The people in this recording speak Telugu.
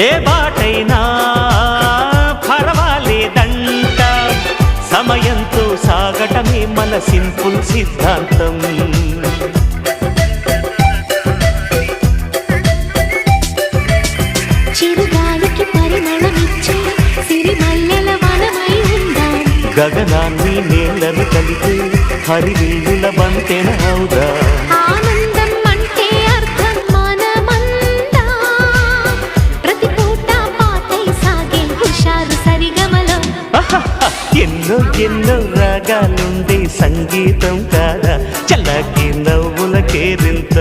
ఏ బాటైనా పర్వాలేదంట, సమయంతో సాగటమే మన సింపుల్ సిద్ధాంతం. చిరుగాలికి పరిమళమిచ్చే సిరిమల్లెల వనమై ఉందాం, గగనాన్ని నేలను కలిపే హరివిల్లుల బంతెన అవుదా. ఆనందం అంటే అర్థం మనమంతా, ప్రతి పూట పాటై సాగే హుషారు సరిగమలో. ఎన్నో ఎన్నో రాగాలుండే సంగీతం కాదా, చల్లకి నవ్వుల కేరింత.